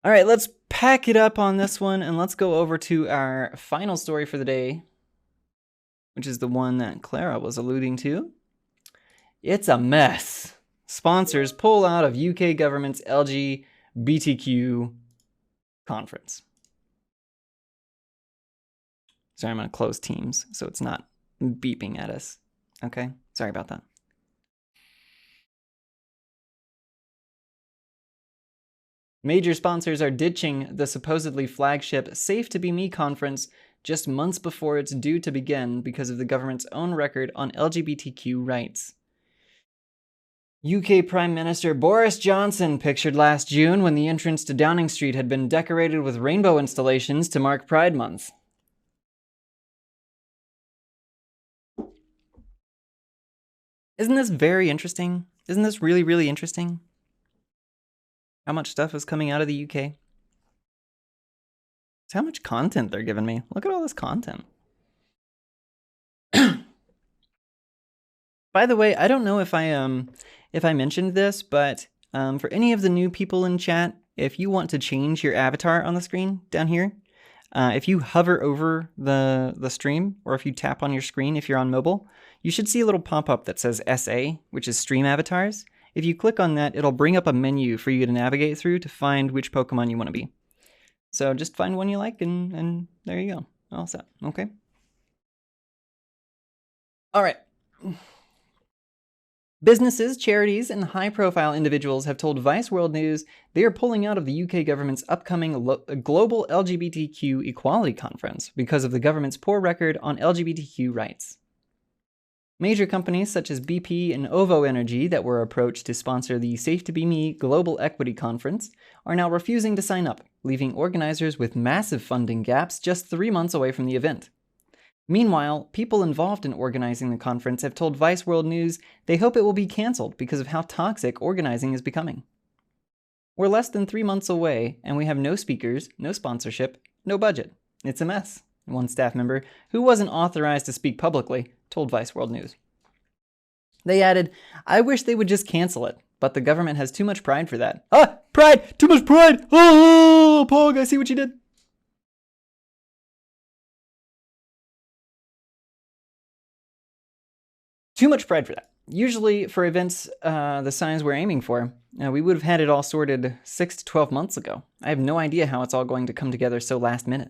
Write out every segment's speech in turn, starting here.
All right, let's pack it up on this one and let's go over to our final story for the day, which is the one that Clara was alluding to. It's a mess. Sponsors pull out of UK government's LGBTQ conference. Sorry, I'm going to close Teams so it's not beeping at us. Okay, sorry about that. Major sponsors are ditching the supposedly flagship Safe to Be Me conference just months before it's due to begin because of the government's own record on LGBTQ rights. UK Prime Minister Boris Johnson pictured last June when the entrance to Downing Street had been decorated with rainbow installations to mark Pride Month. Isn't this very interesting? Isn't this really, really interesting? How much stuff is coming out of the UK? It's how much content they're giving me. Look at all this content. By the way, I don't know if I mentioned this, but for any of the new people in chat, if you want to change your avatar on the screen down here, if you hover over the stream, or if you tap on your screen if you're on mobile, you should see a little pop-up that says SA, which is Stream Avatars. If you click on that, it'll bring up a menu for you to navigate through to find which Pokemon you want to be. So just find one you like, and there you go. All set. Okay. All right. Businesses, charities, and high-profile individuals have told Vice World News they are pulling out of the UK government's upcoming global LGBTQ equality conference because of the government's poor record on LGBTQ rights. Major companies such as BP and OVO Energy that were approached to sponsor the Safe to Be Me Global Equity Conference are now refusing to sign up, leaving organizers with massive funding gaps just 3 months away from the event. Meanwhile, people involved in organizing the conference have told Vice World News they hope it will be canceled because of how toxic organizing is becoming. We're less than 3 months away, and we have no speakers, no sponsorship, no budget. It's a mess, one staff member, who wasn't authorized to speak publicly, told Vice World News. They added, "I wish they would just cancel it, but the government has too much pride for that." Ah! Pride! Too much pride! Oh, Pog, I see what you did. Too much pride for that. Usually, for events the size we're aiming for, we would have had it all sorted 6 to 12 months ago. I have no idea how it's all going to come together so last minute.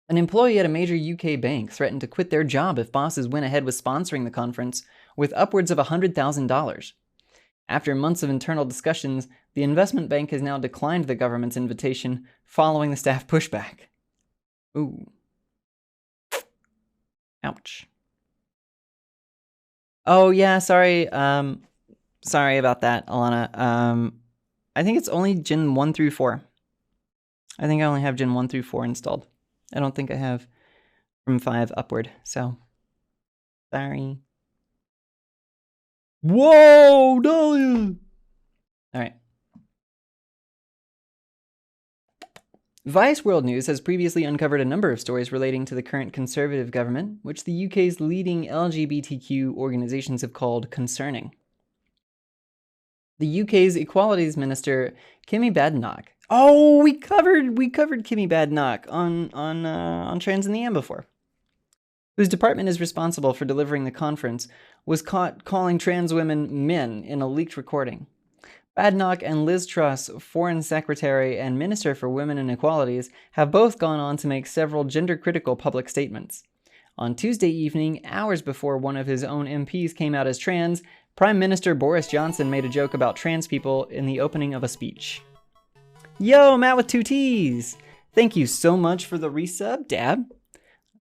An employee at a major UK bank threatened to quit their job if bosses went ahead with sponsoring the conference with upwards of $100,000. After months of internal discussions, the investment bank has now declined the government's invitation following the staff pushback. Ooh. Ouch. Oh yeah, sorry. Sorry about that, Alana. I think it's only Gen 1 through 4. I think I only have Gen 1 through 4 installed. I don't think I have from 5 upward, so sorry. Whoa, Dahlia! Alright. Vice World News has previously uncovered a number of stories relating to the current Conservative government, which the UK's leading LGBTQ organizations have called concerning. The UK's Equalities Minister, Kimmy Badenoch. Oh, we covered Kimmy Badenoch on Trans in the Am before. Whose department is responsible for delivering the conference, was caught calling trans women men in a leaked recording. Badenoch and Liz Truss, Foreign Secretary and Minister for Women and Equalities, have both gone on to make several gender-critical public statements. On Tuesday evening, hours before one of his own MPs came out as trans, Prime Minister Boris Johnson made a joke about trans people in the opening of a speech. Yo, Matt with 2 T's! Thank you so much for the resub, Dab.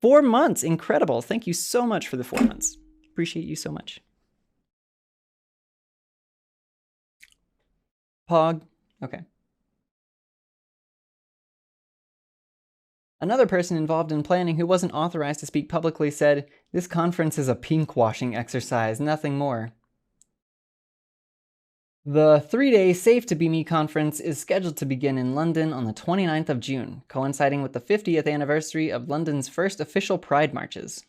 4 months, incredible. Thank you so much for the 4 months. Appreciate you so much. Pog. Okay. Another person involved in planning who wasn't authorized to speak publicly said, "This conference is a pinkwashing exercise, nothing more." The 3-day Safe to Be Me conference is scheduled to begin in London on the 29th of June, coinciding with the 50th anniversary of London's first official Pride marches.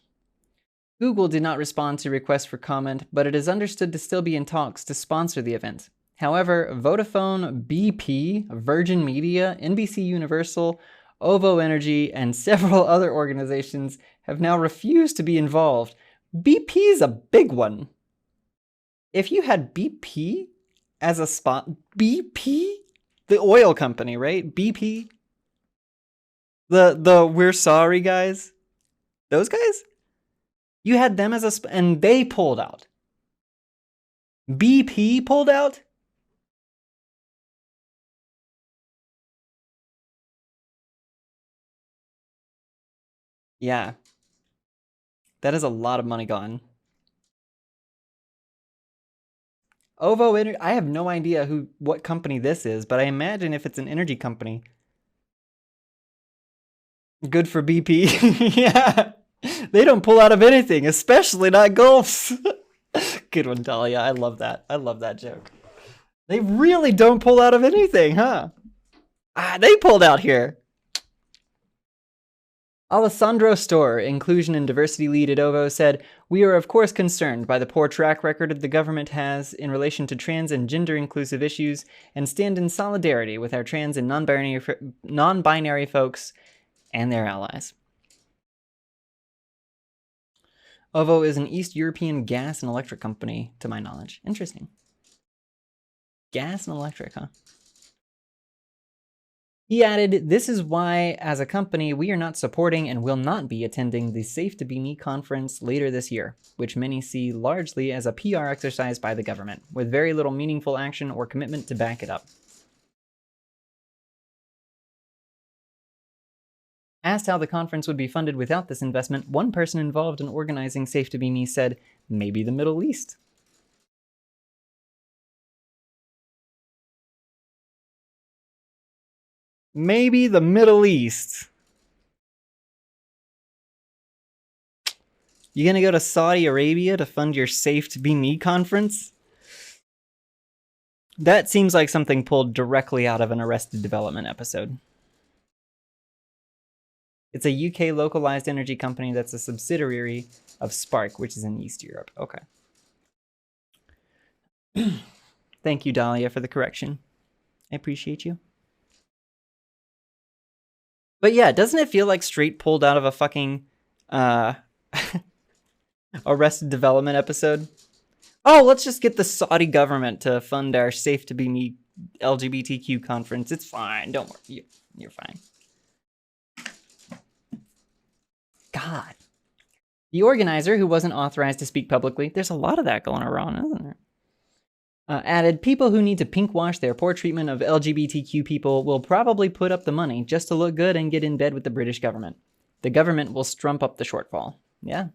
Google did not respond to requests for comment, but it is understood to still be in talks to sponsor the event. However, Vodafone, BP, Virgin Media, NBC Universal, OVO Energy, and several other organizations have now refused to be involved. BP is a big one. If you had BP as a spot, BP? The oil company, right? BP? The we're sorry guys? Those guys? You had them as a and they pulled out. BP pulled out? Yeah. That is a lot of money gone. OVO Energy, I have no idea what company this is, but I imagine if it's an energy company. Good for BP. Yeah. They don't pull out of anything, especially not Gulfs. Good one, Dahlia. I love that. I love that joke. They really don't pull out of anything, huh? They pulled out here. Alessandro Storr, Inclusion and Diversity Lead at OVO, said, "We are of course concerned by the poor track record the government has in relation to trans and gender-inclusive issues and stand in solidarity with our trans and non-binary folks and their allies." OVO is an East European gas and electric company, to my knowledge. Interesting. Gas and electric, huh? He added, "This is why, as a company, we are not supporting and will not be attending the Safe to Be Me conference later this year, which many see largely as a PR exercise by the government, with very little meaningful action or commitment to back it up." Asked how the conference would be funded without this investment, one person involved in organizing Safe to Be Me said, "Maybe the Middle East." Maybe the Middle East. You gonna go to Saudi Arabia to fund your Safe to Be Me conference? That seems like something pulled directly out of an Arrested Development episode. It's a UK localized energy company that's a subsidiary of Spark, which is in East Europe. Okay. Thank you, Dahlia, for the correction. I appreciate you. But yeah, doesn't it feel like straight pulled out of a fucking Arrested Development episode? Oh, let's just get the Saudi government to fund our Safe to Be Me LGBTQ conference. It's fine. Don't worry. You're fine. God. The organizer, who wasn't authorized to speak publicly, there's a lot of that going around, isn't there? Added, "People who need to pinkwash their poor treatment of LGBTQ people will probably put up the money just to look good and get in bed with the British government. The government will strump up the shortfall." Yeah.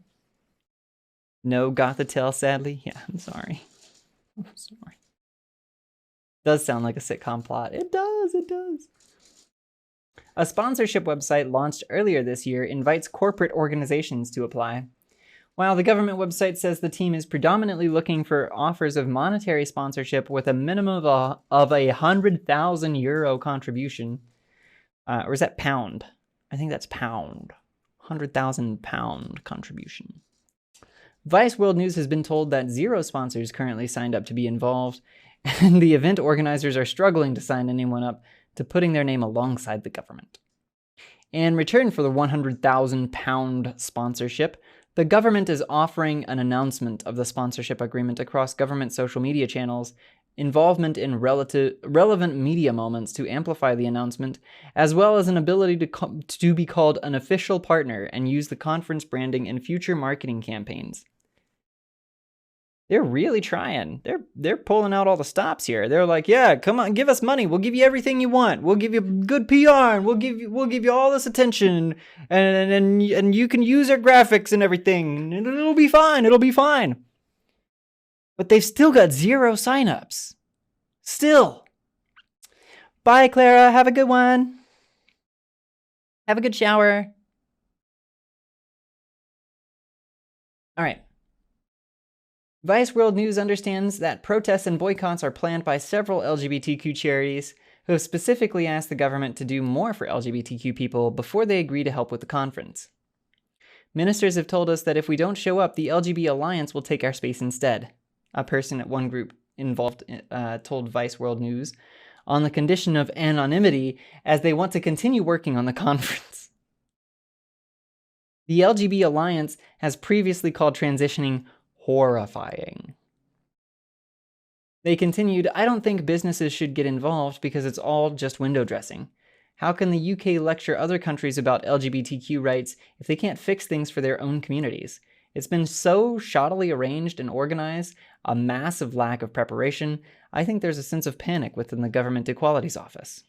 No Gothitell, sadly. Yeah, I'm sorry. I'm sorry. Does sound like a sitcom plot. It does, it does. A sponsorship website launched earlier this year invites corporate organizations to apply. While the government website says the team is predominantly looking for offers of monetary sponsorship with a minimum of a €100,000 contribution, or is that pound? I think that's pound. £100,000 contribution. Vice World News has been told that 0 sponsors currently signed up to be involved, and the event organizers are struggling to sign anyone up to putting their name alongside the government. In return for the £100,000 sponsorship, the government is offering an announcement of the sponsorship agreement across government social media channels, involvement in relevant media moments to amplify the announcement, as well as an ability to be called an official partner and use the conference branding in future marketing campaigns. They're really trying. They're pulling out all the stops here. They're like, "Yeah, come on, give us money. We'll give you everything you want. We'll give you good PR, and we'll give you all this attention, and you can use our graphics and everything. And it'll be fine. It'll be fine." But they've still got 0 signups. Still. Bye, Clara. Have a good one. Have a good shower. All right. Vice World News understands that protests and boycotts are planned by several LGBTQ charities who have specifically asked the government to do more for LGBTQ people before they agree to help with the conference. "Ministers have told us that if we don't show up, the LGB Alliance will take our space instead," a person at one group involved told Vice World News on the condition of anonymity, as they want to continue working on the conference. The LGB Alliance has previously called transitioning horrifying. They continued, "I don't think businesses should get involved because it's all just window dressing. How can the UK lecture other countries about LGBTQ rights if they can't fix things for their own communities? It's been so shoddily arranged and organized, a massive lack of preparation. I think there's a sense of panic within the Government Equalities Office."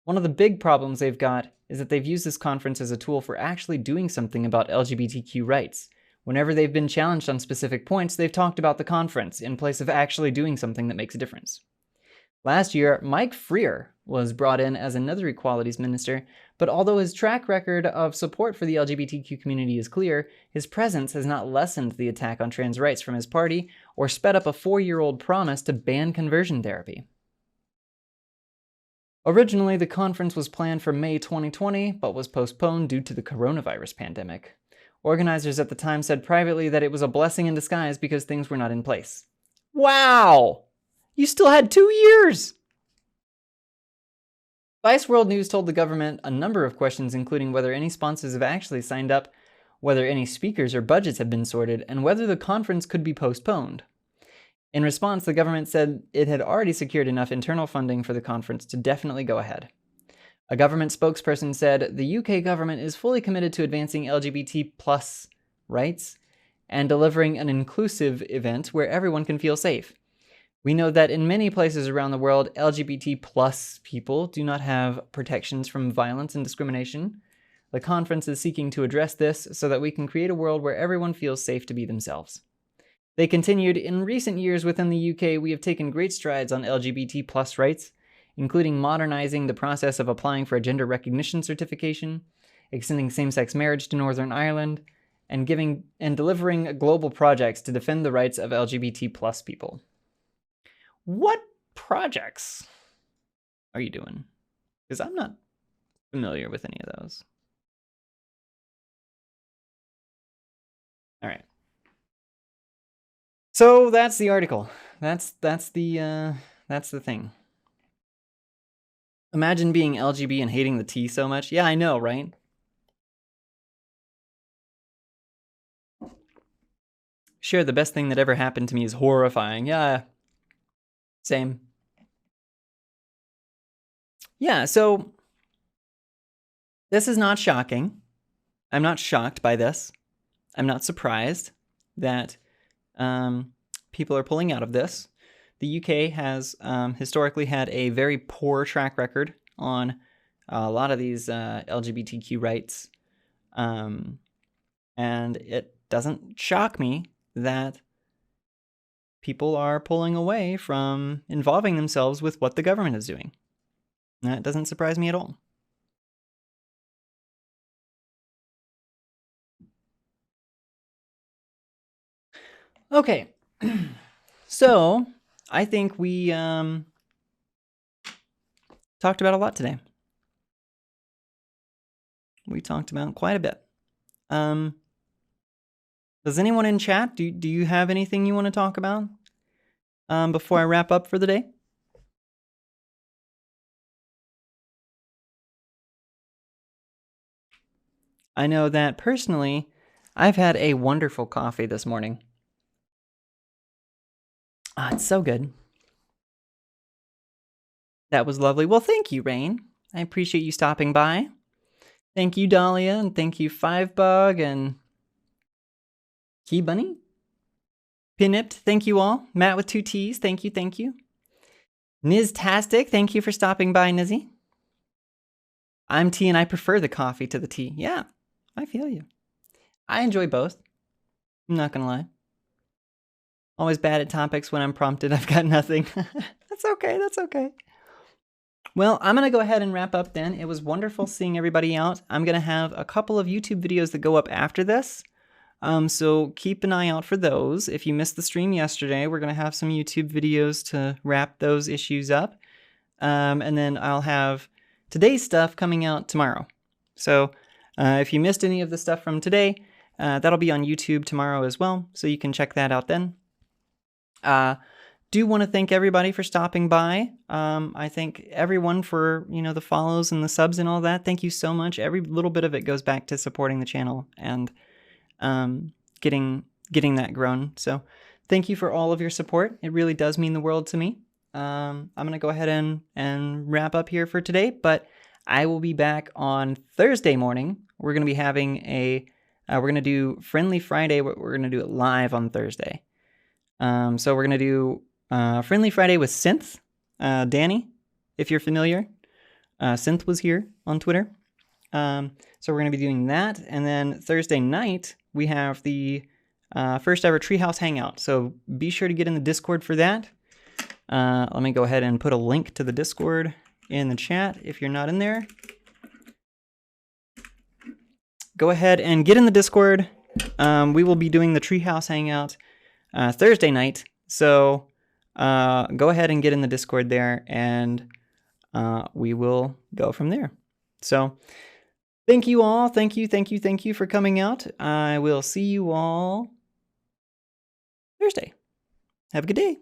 One of the big problems they've got is that they've used this conference as a tool for actually doing something about LGBTQ rights. Whenever they've been challenged on specific points, they've talked about the conference in place of actually doing something that makes a difference. Last year, Mike Freer was brought in as another equalities minister, but although his track record of support for the LGBTQ community is clear, his presence has not lessened the attack on trans rights from his party or sped up a 4-year-old promise to ban conversion therapy. Originally, the conference was planned for May 2020, but was postponed due to the coronavirus pandemic. Organizers at the time said privately that it was a blessing in disguise because things were not in place. Wow! You still had 2 years! Vice World News told the government a number of questions, including whether any sponsors have actually signed up, whether any speakers or budgets have been sorted, and whether the conference could be postponed. In response, the government said it had already secured enough internal funding for the conference to definitely go ahead. A government spokesperson said the UK government is fully committed to advancing LGBT+ rights and delivering an inclusive event where everyone can feel safe. We know that in many places around the world, LGBT+ people do not have protections from violence and discrimination. The conference is seeking to address this so that we can create a world where everyone feels safe to be themselves. They continued, "In recent years within the UK, we have taken great strides on LGBT+ rights, including modernizing the process of applying for a gender recognition certification, extending same-sex marriage to Northern Ireland, and delivering global projects to defend the rights of LGBT+ people." What projects are you doing? Because I'm not familiar with any of those. All right. So that's the article. That's the thing. Imagine being LGB and hating the T so much. Yeah, I know, right? Sure, the best thing that ever happened to me is horrifying. Yeah. Same. Yeah, so this is not shocking. I'm not shocked by this. I'm not surprised that people are pulling out of this. The UK has historically had a very poor track record on a lot of these LGBTQ rights. And it doesn't shock me that people are pulling away from involving themselves with what the government is doing. That doesn't surprise me at all. Okay, so I think we talked about a lot today. We talked about quite a bit. Does anyone in chat, do you have anything you want to talk about before I wrap up for the day? I know that personally, I've had a wonderful coffee this morning. Ah, it's so good. That was lovely. Well, thank you, Rain. I appreciate you stopping by. Thank you, Dahlia, and thank you, Fivebug, and Key Bunny. Pinipped, thank you all. Matt with 2 T's, thank you, thank you. Niztastic, thank you for stopping by, Nizzy. I'm tea and I prefer the coffee to the tea. Yeah, I feel you. I enjoy both. I'm not gonna lie. Always bad at topics when I'm prompted. I've got nothing. That's okay, that's okay. Well, I'm gonna go ahead and wrap up then. It was wonderful seeing everybody out. I'm gonna have a couple of YouTube videos that go up after this. So keep an eye out for those. If you missed the stream yesterday, we're gonna have some YouTube videos to wrap those issues up. And then I'll have today's stuff coming out tomorrow. So if you missed any of the stuff from today, that'll be on YouTube tomorrow as well. So you can check that out then. do want to thank everybody for stopping by. I thank everyone for, the follows and the subs and all that. Thank you so much. Every little bit of it goes back to supporting the channel and getting that grown. So thank you for all of your support. It really does mean the world to me. I'm going to go ahead and wrap up here for today, but I will be back on Thursday morning. We're going to be having we're going to do Friendly Friday. We're going to do it live on Thursday. So we're going to do Friendly Friday with Synth, Danny, if you're familiar. Synth was here on Twitter. So we're going to be doing that. And then Thursday night, we have the first ever Treehouse Hangout. So be sure to get in the Discord for that. Let me go ahead and put a link to the Discord in the chat if you're not in there. Go ahead and get in the Discord. We will be doing the Treehouse Hangout Thursday night. So go ahead and get in the Discord there, and we will go from there. So thank you all. Thank you for coming out. I will see you all Thursday. Have a good day.